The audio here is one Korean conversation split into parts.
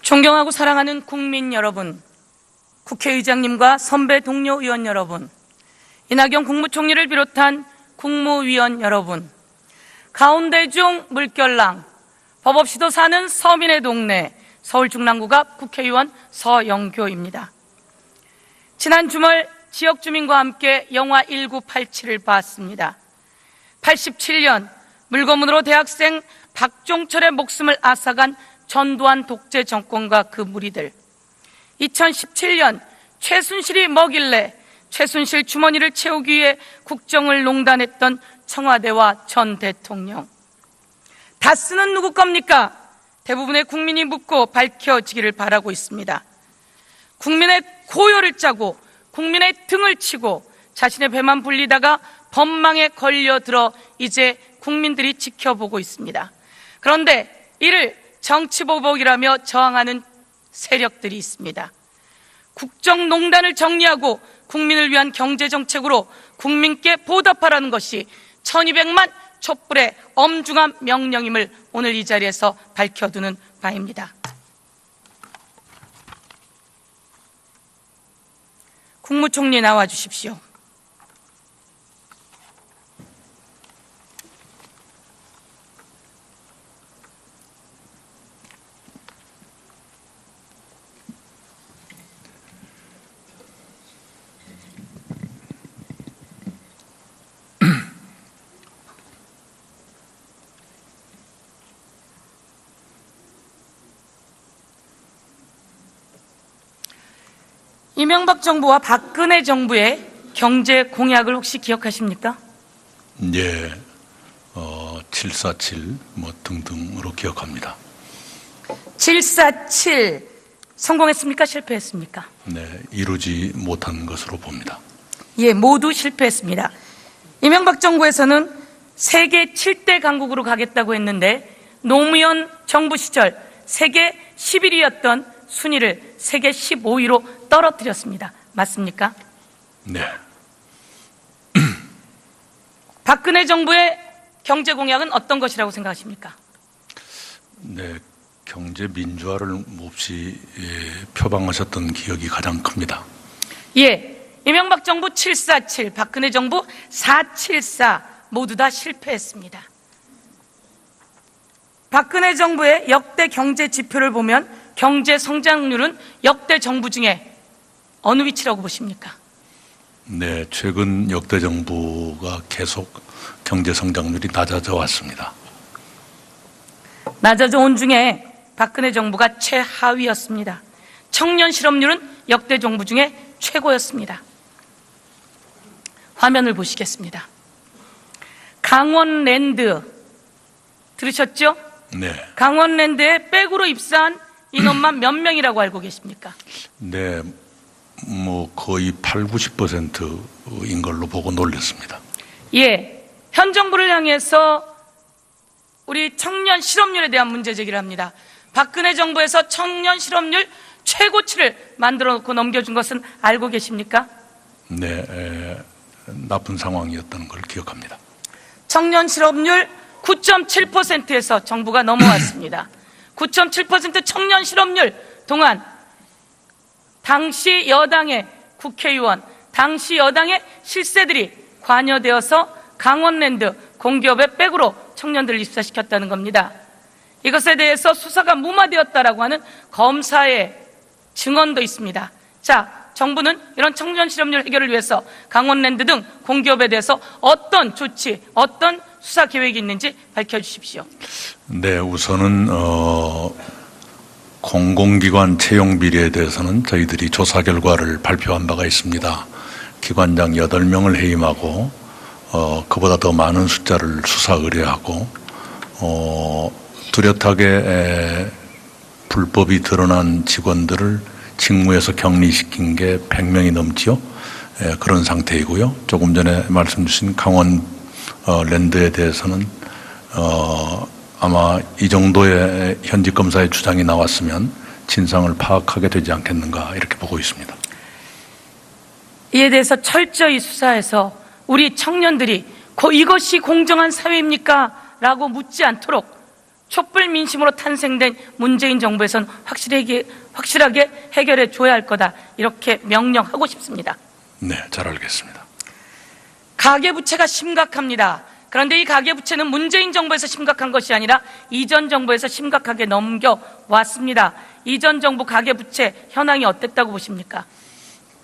존경하고 사랑하는 국민 여러분, 국회의장님과 선배 동료 의원 여러분, 이낙연 국무총리를 비롯한 국무위원 여러분, 가운데 중 물결랑, 법 없이도 사는 서민의 동네 서울 중랑구갑 국회의원 서영교입니다. 지난 주말 지역 주민과 함께 영화 1987을 봤습니다. 87년 물거문으로 대학생 박종철의 목숨을 앗아간 전두환 독재 정권과 그 무리들, 2017년 최순실이 뭐길래 최순실 주머니를 채우기 위해 국정을 농단했던 청와대와 전 대통령, 다스는 누구 겁니까? 대부분의 국민이 묻고 밝혀지기를 바라고 있습니다. 국민의 고열을 짜고 국민의 등을 치고 자신의 배만 불리다가 법망에 걸려들어 이제 국민들이 지켜보고 있습니다. 그런데 이를 정치보복이라며 저항하는 세력들이 있습니다. 국정농단을 정리하고 국민을 위한 경제정책으로 국민께 보답하라는 것이 1200만 촛불의 엄중한 명령임을 오늘 이 자리에서 밝혀두는 바입니다. 국무총리 나와 주십시오. 이명박 정부와 박근혜 정부의 경제 공약을 혹시 기억하십니까? 예, 747 등등으로 기억합니다. 747 성공했습니까? 실패했습니까? 네, 이루지 못한 것으로 봅니다. 예, 모두 실패했습니다. 이명박 정부에서는 세계 7대 강국으로 가겠다고 했는데 노무현 정부 시절 세계 11위였던 순위를 세계 15위로 떨어뜨렸습니다. 맞습니까? 네. 박근혜 정부의 경제 공약은 어떤 것이라고 생각하십니까? 네, 경제 민주화를 몹시 표방하셨던 기억이 가장 큽니다. 예, 이명박 정부 747, 박근혜 정부 474 모두 다 실패했습니다. 박근혜 정부의 역대 경제 지표를 보면 경제 성장률은 역대 정부 중에 어느 위치라고 보십니까? 네, 최근 역대 정부가 계속 경제 성장률이 낮아져 왔습니다. 낮아져 온 중에 박근혜 정부가 최하위였습니다. 청년 실업률은 역대 정부 중에 최고였습니다. 화면을 보시겠습니다. 강원랜드 들으셨죠? 네. 강원랜드에 백으로 입사한 인원만 몇 명이라고 알고 계십니까? 네, 거의 80~90%인 걸로 보고 놀랐습니다. 예, 현 정부를 향해서 우리 청년 실업률에 대한 문제 제기를 합니다. 박근혜 정부에서 청년 실업률 최고치를 만들어 놓고 넘겨준 것은 알고 계십니까? 네, 나쁜 상황이었다는 걸 기억합니다. 청년 실업률 9.7%에서 정부가 넘어왔습니다. 9.7% 청년 실업률 동안 당시 여당의 국회의원, 당시 여당의 실세들이 관여되어서 강원랜드 공기업의 백으로 청년들을 입사시켰다는 겁니다. 이것에 대해서 수사가 무마되었다라고 하는 검사의 증언도 있습니다. 자, 정부는 이런 청년 실업률 해결을 위해서 강원랜드 등 공기업에 대해서 어떤 조치, 어떤 수사 계획이 있는지 밝혀주십시오. 네, 우선은 공공기관 채용 비리에 대해서는 저희들이 조사 결과를 발표한 바가 있습니다. 기관장 8명을 해임하고 그보다 더 많은 숫자를 수사 의뢰하고 뚜렷하게 불법이 드러난 직원들을 직무에서 격리시킨 게 100명이 넘지요. 그런 상태이고요. 조금 전에 말씀 주신 강원 랜드에 대해서는 아마 이 정도의 현직 검사의 주장이 나왔으면 진상을 파악하게 되지 않겠는가 이렇게 보고 있습니다. 이에 대해서 철저히 수사해서 우리 청년들이 이것이 공정한 사회입니까? 라고 묻지 않도록 촛불 민심으로 탄생된 문재인 정부에서는 확실하게 해결해 줘야 할 거다, 이렇게 명령하고 싶습니다. 네, 잘 알겠습니다. 가계부채가 심각합니다. 그런데 이 가계부채는 문재인 정부에서 심각한 것이 아니라 이전 정부에서 심각하게 넘겨왔습니다. 이전 정부 가계부채 현황이 어땠다고 보십니까?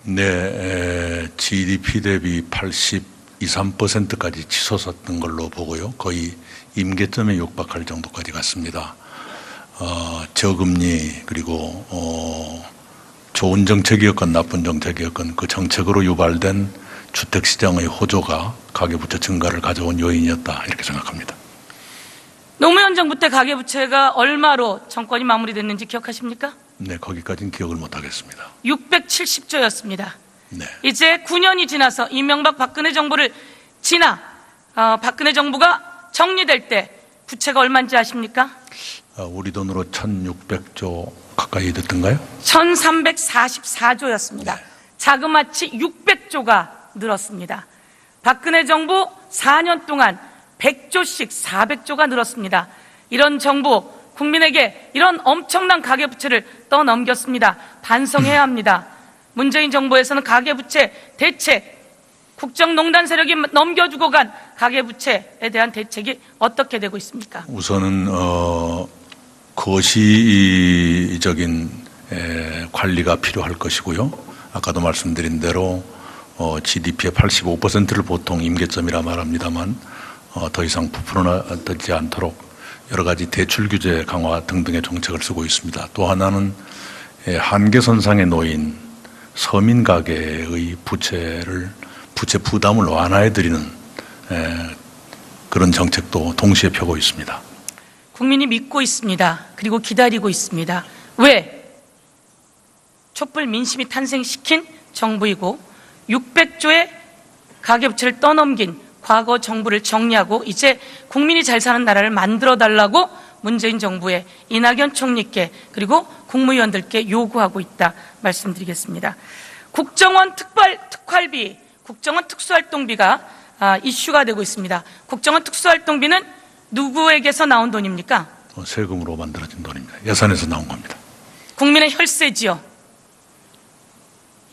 네, GDP 대비 83%까지 치솟았던 걸로 보고요. 거의 임계점에 육박할 정도까지 갔습니다. 저금리, 그리고 좋은 정책이었건 나쁜 정책이었건 그 정책으로 유발된 주택시장의 호조가 가계부채 증가를 가져온 요인이었다, 이렇게 생각합니다. 노무현 정부 때 가계부채가 얼마로 정권이 마무리됐는지 기억하십니까? 네, 거기까지는 기억을 못하겠습니다. 670조였습니다. 네. 이제 9년이 지나서 이명박 박근혜 정부를 박근혜 정부가 정리될 때 부채가 얼마인지 아십니까? 우리 돈으로 1600조 가까이 됐던가요? 1344조였습니다. 자그마치 600조가 늘었습니다. 박근혜 정부 4년 동안 100조씩 400조가 늘었습니다. 이런 정부, 국민에게 이런 엄청난 가계부채를 떠넘겼습니다. 반성해야 합니다. 문재인 정부에서는 가계부채 대책, 국정농단 세력이 넘겨주고 간 가계부채에 대한 대책이 어떻게 되고 있습니까? 우선은 거시적인 관리가 필요할 것이고요. 아까도 말씀드린 대로 GDP의 85%를 보통 임계점이라 말합니다만 더 이상 부풀어나지 않도록 여러 가지 대출 규제 강화 등등의 정책을 쓰고 있습니다. 또 하나는 한계선상에 놓인 서민 가계의 부채 부담을 완화해드리는 그런 정책도 동시에 펴고 있습니다. 국민이 믿고 있습니다. 그리고 기다리고 있습니다. 왜? 촛불 민심이 탄생시킨 정부이고 600조의 가계부채를 떠넘긴 과거 정부를 정리하고 이제 국민이 잘 사는 나라를 만들어달라고 문재인 정부의 이낙연 총리께 그리고 국무위원들께 요구하고 있다 말씀드리겠습니다. 국정원 특활비, 국정원 특수활동비가 이슈가 되고 있습니다. 국정원 특수활동비는 누구에게서 나온 돈입니까? 세금으로 만들어진 돈입니다. 예산에서 나온 겁니다. 국민의 혈세지요.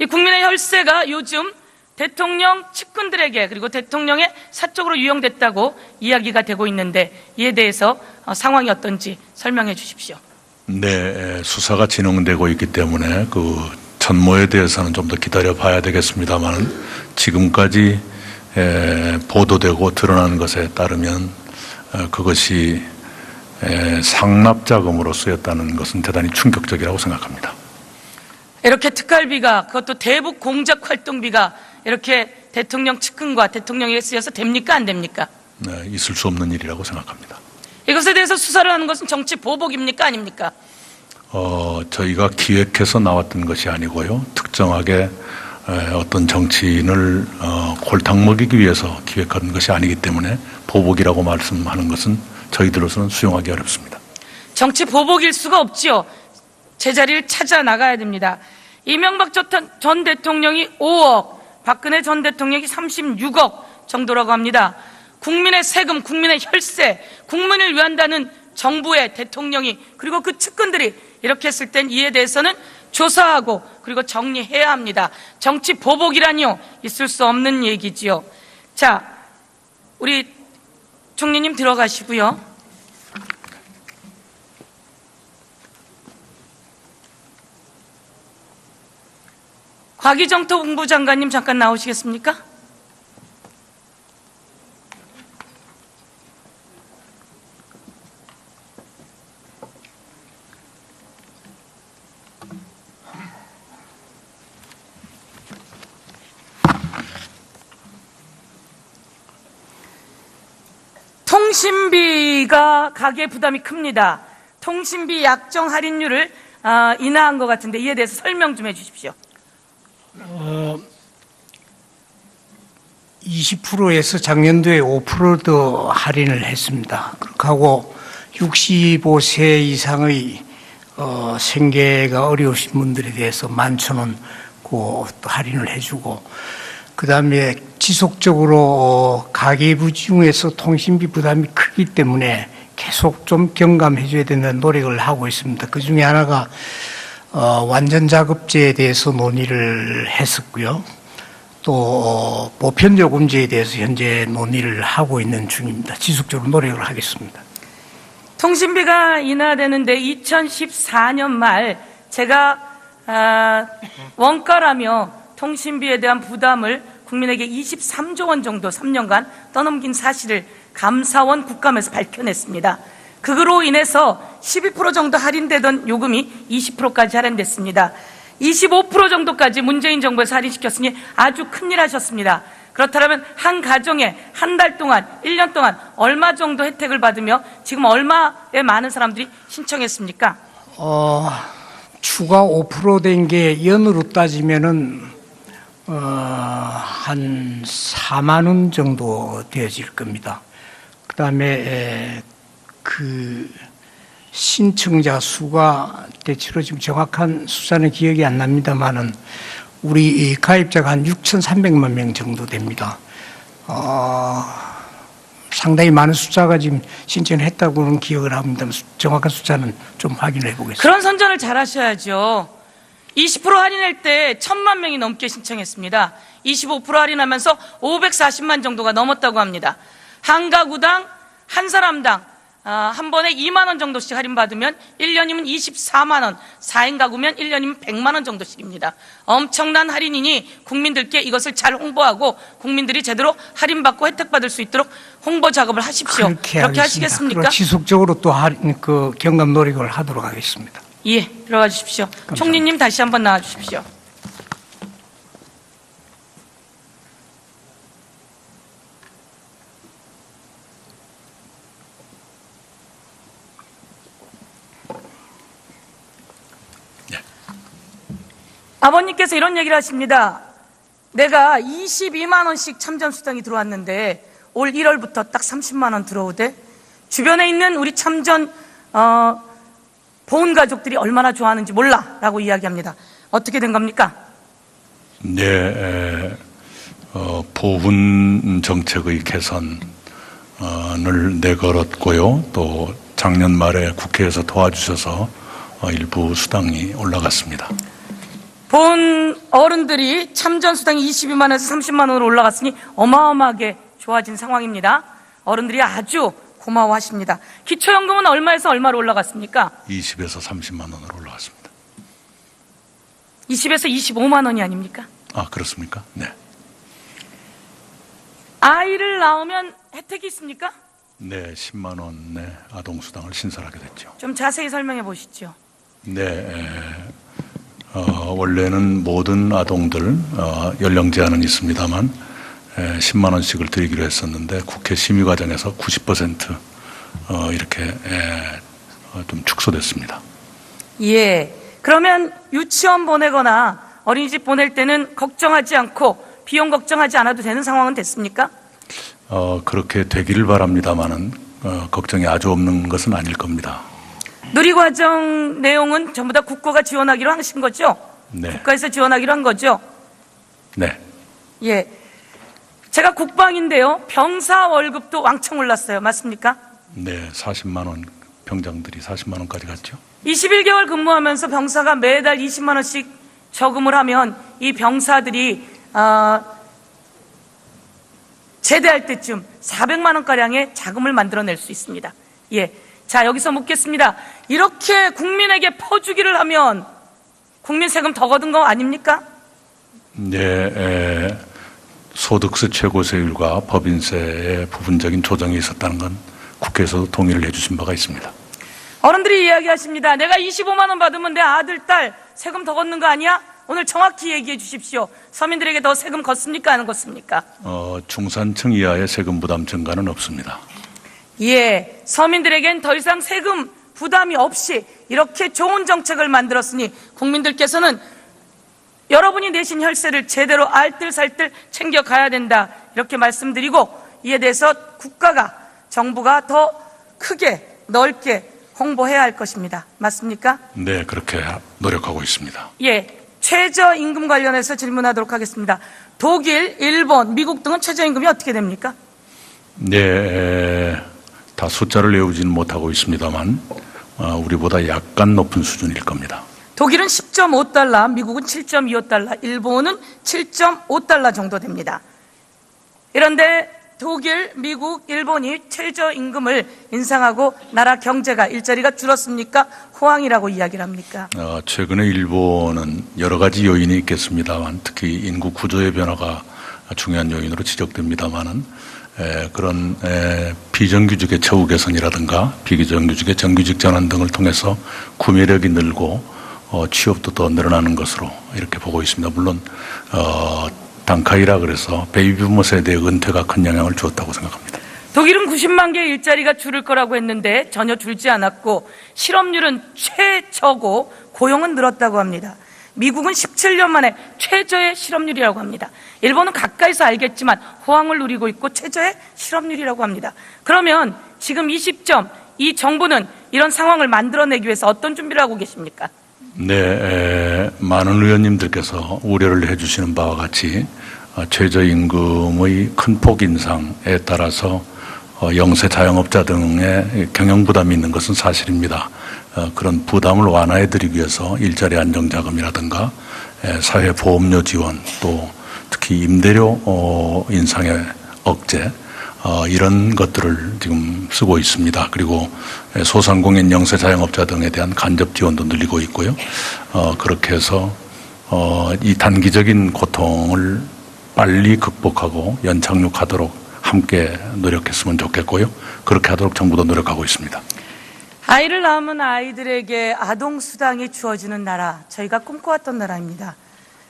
이 국민의 혈세가 요즘 대통령 측근들에게 그리고 대통령의 사적으로 유용됐다고 이야기가 되고 있는데 이에 대해서 상황이 어떤지 설명해 주십시오. 네, 수사가 진행되고 있기 때문에 그 전모에 대해서는 좀 더 기다려 봐야 되겠습니다만 지금까지 보도되고 드러난 것에 따르면 그것이 상납자금으로 쓰였다는 것은 대단히 충격적이라고 생각합니다. 이렇게 특활비가 그것도 대북 공작 활동비가 이렇게 대통령 측근과 대통령에게 쓰여서 됩니까 안 됩니까? 네, 있을 수 없는 일이라고 생각합니다. 이것에 대해서 수사를 하는 것은 정치 보복입니까 아닙니까? 저희가 기획해서 나왔던 것이 아니고요. 특정하게 어떤 정치인을 골탕 먹이기 위해서 기획한 것이 아니기 때문에 보복이라고 말씀하는 것은 저희들로서는 수용하기 어렵습니다. 정치 보복일 수가 없지요. 제자리를 찾아 나가야 됩니다. 이명박 전 대통령이 5억, 박근혜 전 대통령이 36억 정도라고 합니다. 국민의 세금, 국민의 혈세, 국민을 위한다는 정부의 대통령이 그리고 그 측근들이 이렇게 했을 땐 이에 대해서는 조사하고 그리고 정리해야 합니다. 정치 보복이라니요, 있을 수 없는 얘기지요. 자, 우리 총리님 들어가시고요. 과기정토 본부 장관님 잠깐 나오시겠습니까? 통신비가 가계 부담이 큽니다. 통신비 약정 할인율을 인하한 것 같은데 이에 대해서 설명 좀 해주십시오. 20%에서 작년도에 5% 더 할인을 했습니다. 그렇게 하고 65세 이상의 생계가 어려우신 분들에 대해서 11,000원 또 할인을 해주고, 그 다음에 지속적으로 가계부 중에서 통신비 부담이 크기 때문에 계속 좀 경감해 줘야 된다는 노력을 하고 있습니다. 그 중에 하나가 완전 자급제에 대해서 논의를 했었고요. 또 보편요금제에 대해서 현재 논의를 하고 있는 중입니다. 지속적으로 노력을 하겠습니다. 통신비가 인하되는데 2014년 말 제가 원가라며 통신비에 대한 부담을 국민에게 23조 원 정도 3년간 떠넘긴 사실을 감사원 국감에서 밝혀냈습니다. 그로 인해서 12% 정도 할인되던 요금이 20%까지 할인됐습니다. 25% 정도까지 문재인 정부에서 할인시켰으니 아주 큰일 하셨습니다. 그렇다면 한 가정에 한 달 동안, 1년 동안 얼마 정도 혜택을 받으며 지금 얼마의 많은 사람들이 신청했습니까? 추가 5% 된 게 연으로 따지면은 한 4만 원 정도 되어질 겁니다. 그다음에 그 신청자 수가 대체로 지금 정확한 숫자는 기억이 안 납니다만은 우리 가입자가 한 6,300만 명 정도 됩니다. 상당히 많은 숫자가 지금 신청을 했다고는 기억을 합니다. 정확한 숫자는 좀 확인해 보겠습니다. 그런 선전을 잘 하셔야죠. 20% 할인할 때 1,000만 명이 넘게 신청했습니다. 25% 할인하면서 540만 정도가 넘었다고 합니다. 한 가구당, 한 사람당 한 번에 2만 원 정도씩 할인받으면 1년이면 24만 원, 4인 가구면 1년이면 100만 원 정도씩입니다. 엄청난 할인이니 국민들께 이것을 잘 홍보하고 국민들이 제대로 할인받고 혜택받을 수 있도록 홍보 작업을 하십시오. 그렇게 하시겠습니까? 그리고 지속적으로 또 경감 노력을 하도록 하겠습니다. 예, 들어가 주십시오. 감사합니다. 총리님 다시 한번 나와 주십시오. 아버님께서 이런 얘기를 하십니다. 내가 22만 원씩 참전수당이 들어왔는데 올 1월부터 딱 30만 원 들어오대. 주변에 있는 우리 참전 보훈 가족들이 얼마나 좋아하는지 몰라라고 이야기합니다. 어떻게 된 겁니까? 네, 보훈 정책의 개선을 내걸었고요. 또 작년 말에 국회에서 도와주셔서 일부 수당이 올라갔습니다. 본 어른들이 참전수당이 22만 원에서 30만 원으로 올라갔으니 어마어마하게 좋아진 상황입니다. 어른들이 아주 고마워하십니다. 기초연금은 얼마에서 얼마로 올라갔습니까? 20에서 30만 원으로 올라갔습니다. 20에서 25만 원이 아닙니까? 아, 그렇습니까? 네. 아이를 낳으면 혜택이 있습니까? 네, 10만 원의 아동수당을 신설하게 됐죠. 좀 자세히 설명해 보시죠. 네, 원래는 모든 아동들 연령 제한은 있습니다만 10만 원씩을 드리기로 했었는데 국회 심의 과정에서 90% 이렇게 좀 축소됐습니다. 예. 그러면 유치원 보내거나 어린이집 보낼 때는 걱정하지 않고 비용 걱정하지 않아도 되는 상황은 됐습니까? 그렇게 되기를 바랍니다만은 걱정이 아주 없는 것은 아닐 겁니다. 누리과정 내용은 전부 다 국고가 지원하기로 하신 거죠? 네. 국가에서 지원하기로 한 거죠? 네. 예. 제가 국방인데요. 병사 월급도 왕창 올랐어요. 맞습니까? 네, 40만 원, 병장들이 40만 원까지 갔죠. 21개월 근무하면서 병사가 매달 20만 원씩 저금을 하면 이 병사들이 제대할 때쯤 400만 원가량의 자금을 만들어낼 수 있습니다. 예. 자, 여기서 묻겠습니다. 이렇게 국민에게 퍼주기를 하면 국민 세금 더 거둔 거 아닙니까? 네, 소득세 최고세율과 법인세의 부분적인 조정이 있었다는 건 국회에서도 동의를 해주신 바가 있습니다. 어른들이 이야기하십니다. 내가 25만 원 받으면 내 아들, 딸 세금 더 걷는 거 아니야? 오늘 정확히 얘기해 주십시오. 서민들에게 더 세금 걷습니까? 안 걷습니까? 중산층 이하의 세금 부담 증가는 없습니다. 예, 서민들에겐 더 이상 세금 부담이 없이 이렇게 좋은 정책을 만들었으니 국민들께서는 여러분이 내신 혈세를 제대로 알뜰살뜰 챙겨가야 된다 이렇게 말씀드리고 이에 대해서 국가가 정부가 더 크게 넓게 홍보해야 할 것입니다. 맞습니까? 네, 그렇게 노력하고 있습니다. 예, 최저임금 관련해서 질문하도록 하겠습니다. 독일, 일본, 미국 등은 최저임금이 어떻게 됩니까? 네, 다 숫자를 외우지는 못하고 있습니다만 우리보다 약간 높은 수준일 겁니다. 독일은 10.5달러, 미국은 7.25달러, 일본은 7.5달러 정도 됩니다. 그런데 독일, 미국, 일본이 최저임금을 인상하고 나라 경제가, 일자리가 줄었습니까? 호황이라고 이야기를 합니까? 최근에 일본은 여러 가지 요인이 있겠습니다만 특히 인구 구조의 변화가 중요한 요인으로 지적됩니다만은 그런 비정규직의 처우 개선이라든가 비정규직의 정규직 전환 등을 통해서 구매력이 늘고 취업도 더 늘어나는 것으로 이렇게 보고 있습니다. 물론 단카이라 그래서 베이비부머 세대의 은퇴가 큰 영향을 주었다고 생각합니다. 독일은 90만 개의 일자리가 줄을 거라고 했는데 전혀 줄지 않았고 실업률은 최저고 고용은 늘었다고 합니다. 미국은 17년 만에 최저의 실업률이라고 합니다. 일본은 가까이서 알겠지만 호황을 누리고 있고 최저의 실업률이라고 합니다. 그러면 지금 이 시점 이 정부는 이런 상황을 만들어내기 위해서 어떤 준비를 하고 계십니까? 네, 많은 의원님들께서 우려를 해주시는 바와 같이 최저임금의 큰 폭 인상에 따라서 영세 자영업자 등의 경영 부담이 있는 것은 사실입니다. 그런 부담을 완화해드리기 위해서 일자리 안정자금이라든가 사회보험료 지원 또 특히 임대료 인상의 억제 이런 것들을 지금 쓰고 있습니다. 그리고 소상공인 영세 자영업자 등에 대한 간접 지원도 늘리고 있고요. 그렇게 해서 이 단기적인 고통을 빨리 극복하고 연착륙하도록 함께 노력했으면 좋겠고요. 그렇게 하도록 정부도 노력하고 있습니다. 아이를 낳으면 아이들에게 아동수당이 주어지는 나라, 저희가 꿈꿔왔던 나라입니다.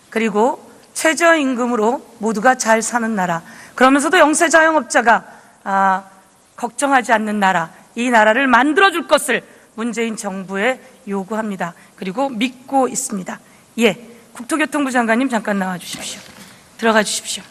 그리고 최저임금으로 모두가 잘 사는 나라, 그러면서도 영세 자영업자가 걱정하지 않는 나라, 이 나라를 만들어줄 것을 문재인 정부에 요구합니다. 그리고 믿고 있습니다. 예, 국토교통부 장관님 잠깐 나와 주십시오. 들어가 주십시오.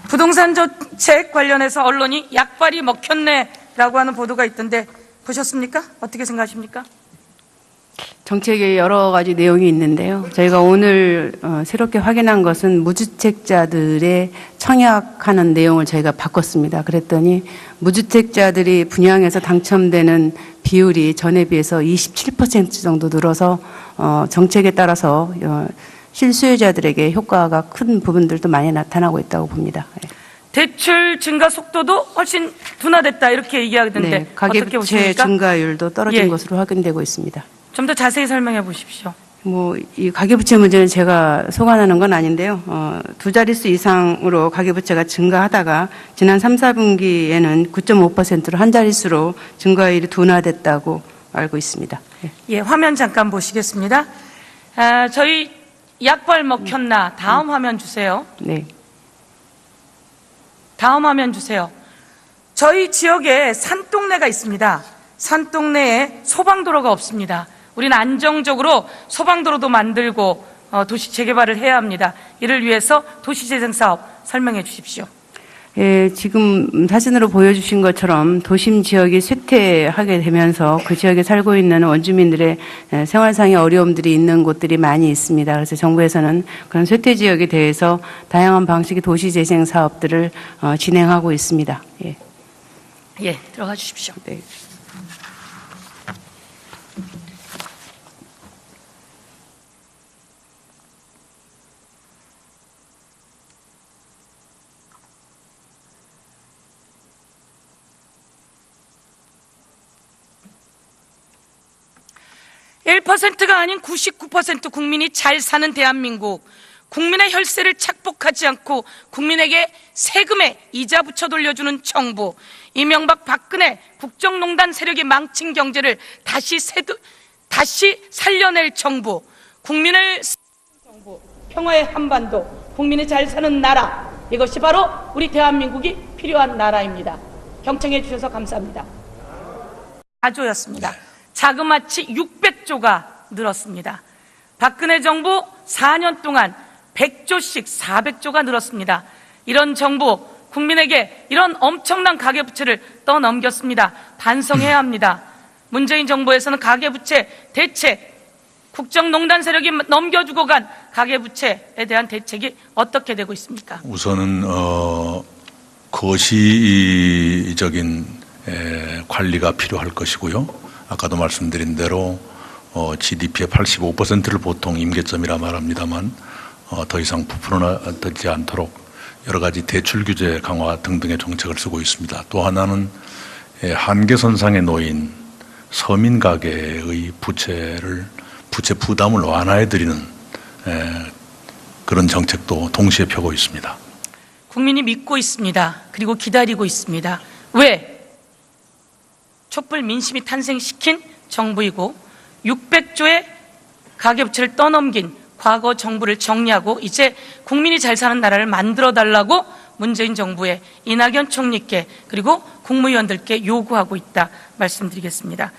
부동산 정책 관련해서 언론이 약발이 먹혔네라고 하는 보도가 있던데 보셨습니까? 어떻게 생각하십니까? 정책에 여러 가지 내용이 있는데요. 저희가 오늘 새롭게 확인한 것은 무주택자들의 청약하는 내용을 저희가 바꿨습니다. 그랬더니 무주택자들이 분양해서 당첨되는 비율이 전에 비해서 27% 정도 늘어서 정책에 따라서 실수요자들에게 효과가 큰 부분들도 많이 나타나고 있다고 봅니다. 대출 증가 속도도 훨씬 둔화됐다 이렇게 얘기하던데 네, 어떻게 가계부채 보십니까? 증가율도 떨어진 예. 것으로 확인되고 있습니다. 좀 더 자세히 설명해 보십시오. 이 가계부채 문제는 제가 소관하는 건 아닌데요. 두 자릿수 이상으로 가계부채가 증가하다가 지난 3, 4분기에는 9.5%로 한 자릿수로 증가율이 둔화됐다고 알고 있습니다. 예, 화면 잠깐 보시겠습니다. 저희 약발 먹혔나 다음 화면 주세요. 네. 다음 화면 주세요. 저희 지역에 산동네가 있습니다. 산동네에 소방도로가 없습니다. 우리는 안정적으로 소방도로도 만들고 도시 재개발을 해야 합니다. 이를 위해서 도시재생사업 설명해 주십시오. 예, 지금 사진으로 보여주신 것처럼 도심 지역이 쇠퇴하게 되면서 그 지역에 살고 있는 원주민들의 생활상의 어려움들이 있는 곳들이 많이 있습니다. 그래서 정부에서는 그런 쇠퇴 지역에 대해서 다양한 방식의 도시재생 사업들을 진행하고 있습니다. 예. 예, 들어가 주십시오. 네. (1%가) 아닌 99% 국민이 잘 사는 대한민국, 국민의 혈세를 착복하지 않고 국민에게 세금에 이자 붙여 돌려주는 정부, 이명박 박근혜 국정농단 세력이 망친 경제를 다시 살려낼 정부, 국민을 정부, 평화의 한반도, 국민이 잘 사는 나라, 이것이 바로 우리 대한민국이 필요한 나라입니다. 경청해 주셔서 감사합니다. 4조였습니다. 자그마치 600조가 늘었습니다. 박근혜 정부 4년 동안 100조씩 400조가 늘었습니다. 이런 정부, 국민에게 이런 엄청난 가계부채를 떠넘겼습니다. 반성해야 합니다. 문재인 정부에서는 가계부채 대책, 국정농단 세력이 넘겨주고 간 가계부채에 대한 대책이 어떻게 되고 있습니까? 우선은 거시적인 관리가 필요할 것이고요. 아까도 말씀드린 대로 GDP의 85%를 보통 임계점이라 말합니다만 더 이상 부풀어나지 않도록 여러 가지 대출 규제 강화 등등의 정책을 쓰고 있습니다. 또 하나는 한계선상에 놓인 서민 가계의 부채 부담을 완화해드리는 그런 정책도 동시에 펴고 있습니다. 국민이 믿고 있습니다. 그리고 기다리고 있습니다. 왜? 촛불 민심이 탄생시킨 정부이고 600조의 가계부채를 떠넘긴 과거 정부를 정리하고 이제 국민이 잘 사는 나라를 만들어달라고 문재인 정부에 이낙연 총리께 그리고 국무위원들께 요구하고 있다 말씀드리겠습니다.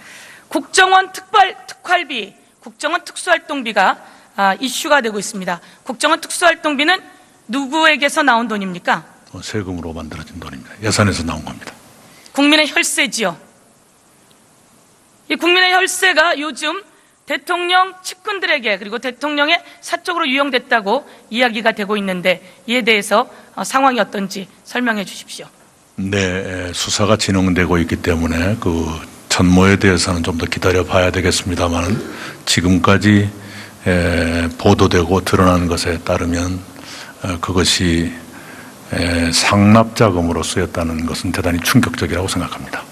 국정원 특활비, 국정원 특수활동비가 이슈가 되고 있습니다. 국정원 특수활동비는 누구에게서 나온 돈입니까? 세금으로 만들어진 돈입니다. 예산에서 나온 겁니다. 국민의 혈세지요. 이 국민의 혈세가 요즘 대통령 측근들에게 그리고 대통령의 사적으로 유용됐다고 이야기가 되고 있는데 이에 대해서 상황이 어떤지 설명해 주십시오. 네, 수사가 진행되고 있기 때문에 그 전모에 대해서는 좀 더 기다려 봐야 되겠습니다만 지금까지 보도되고 드러난 것에 따르면 그것이 상납자금으로 쓰였다는 것은 대단히 충격적이라고 생각합니다.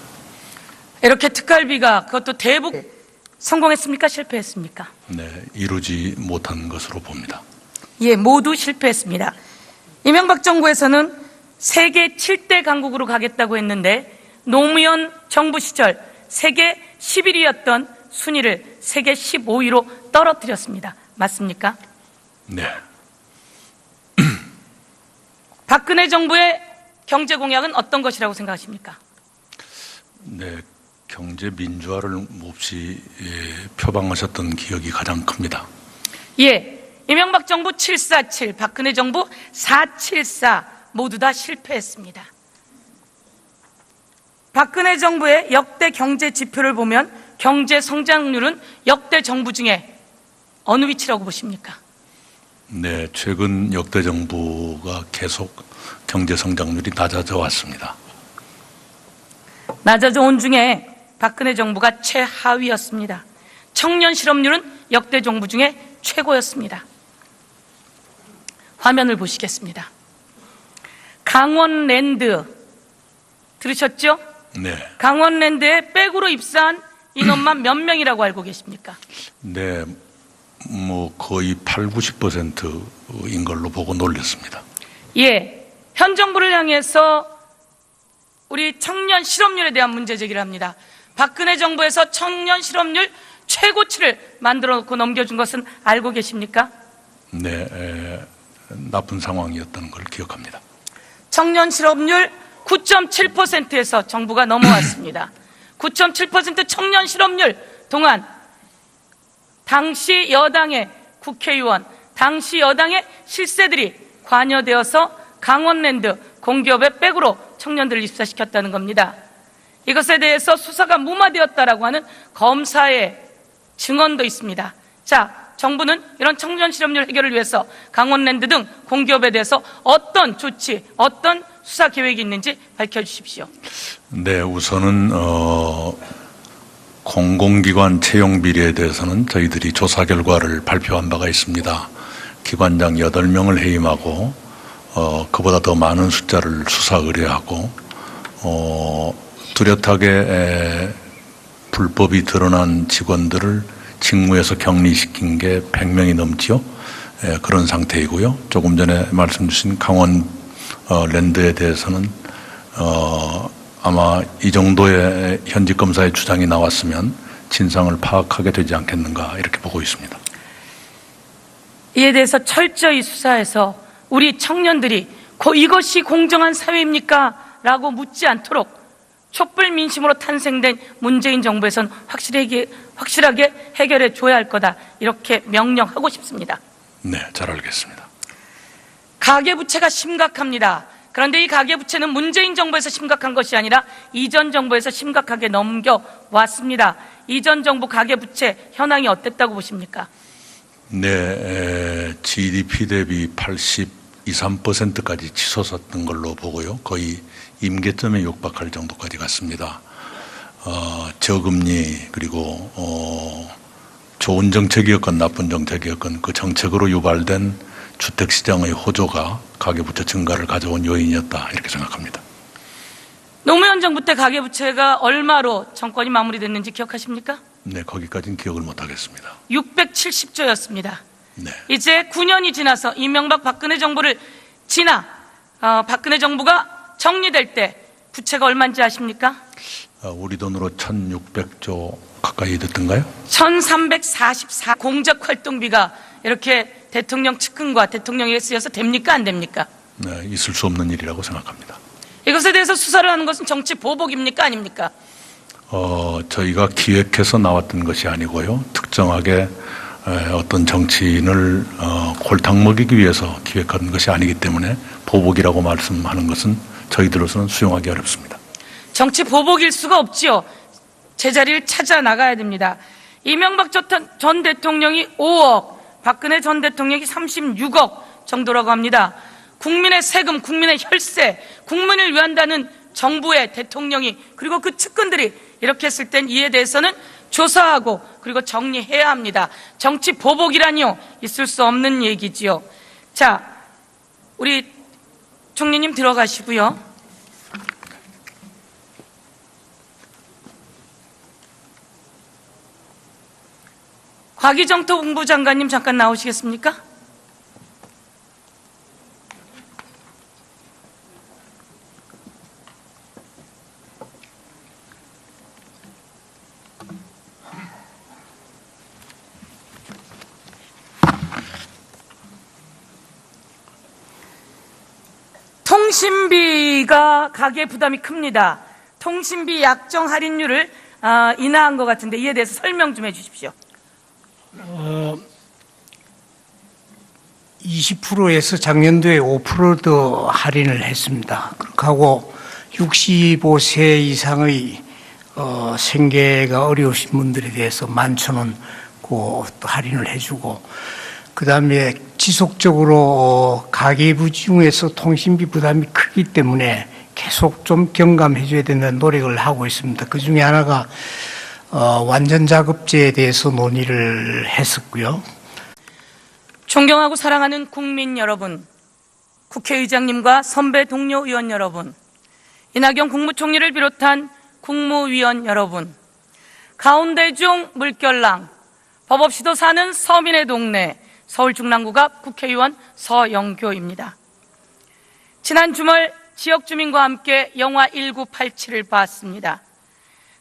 이렇게 특활비가 그것도 대북 성공했습니까? 실패했습니까? 네, 이루지 못한 것으로 봅니다. 예, 모두 실패했습니다. 이명박 정부에서는 세계 7대 강국으로 가겠다고 했는데 노무현 정부 시절 세계 11위였던 순위를 세계 15위로 떨어뜨렸습니다. 맞습니까? 네. 박근혜 정부의 경제 공약은 어떤 것이라고 생각하십니까? 네, 경제 민주화를 몹시 표방하셨던 기억이 가장 큽니다. 예, 이명박 정부 747, 박근혜 정부 474 모두 다 실패했습니다. 박근혜 정부의 역대 경제 지표를 보면 경제 성장률은 역대 정부 중에 어느 위치라고 보십니까? 네, 최근 역대 정부가 계속 경제 성장률이 낮아져 왔습니다. 낮아져 온 중에 박근혜 정부가 최하위였습니다. 청년 실업률은 역대 정부 중에 최고였습니다. 화면을 보시겠습니다. 강원랜드 들으셨죠? 네. 강원랜드에 백으로 입사한 인원만 몇 명이라고 알고 계십니까? 네, 거의 80~90%인 걸로 보고 놀랐습니다. 예, 현 정부를 향해서 우리 청년 실업률에 대한 문제 제기를 합니다. 박근혜 정부에서 청년 실업률 최고치를 만들어 놓고 넘겨준 것은 알고 계십니까? 네, 나쁜 상황이었다는 걸 기억합니다. 청년 실업률 9.7%에서 정부가 넘어왔습니다. 9.7% 청년 실업률 동안 당시 여당의 국회의원, 당시 여당의 실세들이 관여되어서 강원랜드 공기업의 백으로 청년들을 입사시켰다는 겁니다. 이것에 대해서 수사가 무마되었다라고 하는 검사의 증언도 있습니다. 자, 정부는 이런 청년 실업률 해결을 위해서 강원랜드 등 공기업에 대해서 어떤 조치, 어떤 수사 계획이 있는지 밝혀주십시오. 네, 우선은 공공기관 채용 비리에 대해서는 저희들이 조사 결과를 발표한 바가 있습니다. 기관장 8명을 해임하고 그보다 더 많은 숫자를 수사 의뢰하고 뚜렷하게 불법이 드러난 직원들을 직무에서 격리시킨 게 100명이 넘지요. 그런 상태이고요. 조금 전에 말씀 주신 강원랜드에 대해서는 아마 이 정도의 현직 검사의 주장이 나왔으면 진상을 파악하게 되지 않겠는가 이렇게 보고 있습니다. 이에 대해서 철저히 수사해서 우리 청년들이 이것이 공정한 사회입니까? 라고 묻지 않도록 촛불 민심으로 탄생된 문재인 정부에서는 확실하게 해결해 줘야 할 거다. 이렇게 명령하고 싶습니다. 네, 잘 알겠습니다. 가계부채가 심각합니다. 그런데 이 가계부채는 문재인 정부에서 심각한 것이 아니라 이전 정부에서 심각하게 넘겨왔습니다. 이전 정부 가계부채 현황이 어땠다고 보십니까? 네, GDP 대비 83%까지 치솟았던 걸로 보고요. 거의 임계점에 육박할 정도까지 갔습니다. 저금리 그리고 좋은 정책이었건 나쁜 정책이었건 그 정책으로 유발된 주택시장의 호조가 가계부채 증가를 가져온 요인이었다 이렇게 생각합니다. 노무현 정부 때 가계부채가 얼마로 정권이 마무리됐는지 기억하십니까? 네, 거기까지는 기억을 못하겠습니다. 670조였습니다. 네. 이제 9년이 지나서 이명박 박근혜 정부를 박근혜 정부가 정리될 때 부채가 얼마인지 아십니까? 우리 돈으로 1,600조 가까이 됐던가요? 1344 공적 활동비가 이렇게 대통령 측근과 대통령에게 쓰여서 됩니까? 안 됩니까? 네, 있을 수 없는 일이라고 생각합니다. 이것에 대해서 수사를 하는 것은 정치 보복입니까? 아닙니까? 저희가 기획해서 나왔던 것이 아니고요. 특정하게 어떤 정치인을 골탕 먹이기 위해서 기획한 것이 아니기 때문에 보복이라고 말씀하는 것은 저희들로서는 수용하기 어렵습니다. 정치 보복일 수가 없지요. 제자리를 찾아 나가야 됩니다. 이명박 전 대통령이 5억, 박근혜 전 대통령이 36억 정도라고 합니다. 국민의 세금, 국민의 혈세, 국민을 위한다는 정부의 대통령이 그리고 그 측근들이 이렇게 했을 땐 이에 대해서는 조사하고 그리고 정리해야 합니다. 정치 보복이라니요, 있을 수 없는 얘기지요. 자, 우리 총리님 들어가시고요. 과기정토 본부 장관님 잠깐 나오시겠습니까? 통신비가 가계 부담이 큽니다. 통신비 약정 할인율을 인하한 것 같은데 이에 대해서 설명 좀 해주십시오. 20%에서 작년도에 5% 할인을 했습니다. 그렇게 하고 65세 이상의 생계가 어려우신 분들에 대해서 11,000원 또 할인을 해주고, 그 다음에 지속적으로 가계부 중에서 통신비 부담이 크기 때문에 계속 좀 경감해줘야 된다는 노력을 하고 있습니다. 그 중에 하나가 완전자급제에 대해서 논의를 했었고요. 존경하고 사랑하는 국민 여러분, 국회의장님과 선배 동료 의원 여러분, 이낙연 국무총리를 비롯한 국무위원 여러분, 가운데중 물결랑, 법 없이도 사는 서민의 동네, 서울 중랑구가 국회의원 서영교입니다. 지난 주말 지역 주민과 함께 영화 1987을 봤습니다.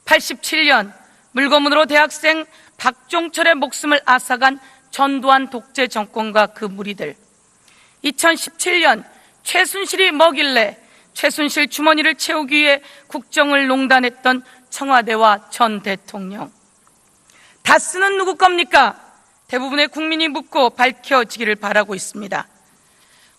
87년 물고문으로 대학생 박종철의 목숨을 앗아간 전두환 독재 정권과 그 무리들. 2017년 최순실이 뭐길래 최순실 주머니를 채우기 위해 국정을 농단했던 청와대와 전 대통령. 다스는 누구 겁니까? 대부분의 국민이 묻고 밝혀지기를 바라고 있습니다.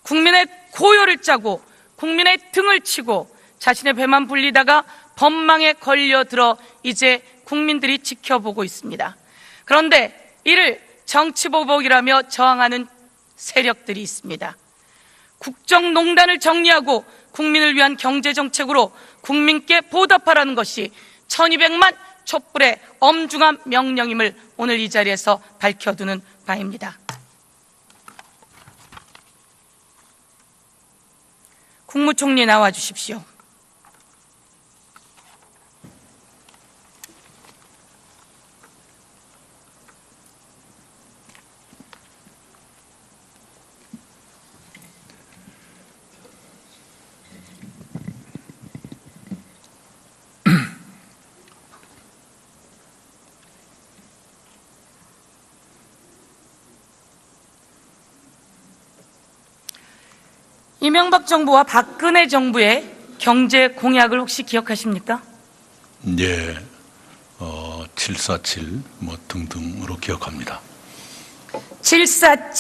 국민의 고열을 짜고 국민의 등을 치고 자신의 배만 불리다가 법망에 걸려들어 이제 국민들이 지켜보고 있습니다. 그런데 이를 정치보복이라며 저항하는 세력들이 있습니다. 국정농단을 정리하고 국민을 위한 경제정책으로 국민께 보답하라는 것이 1200만 촛불의 엄중한 명령임을 오늘 이 자리에서 밝혀두는 바입니다. 국무총리 나와 주십시오. 이명박 정부와 박근혜 정부의 경제 공약을 혹시 기억하십니까? 예, 747 뭐 등등으로 기억합니다. 747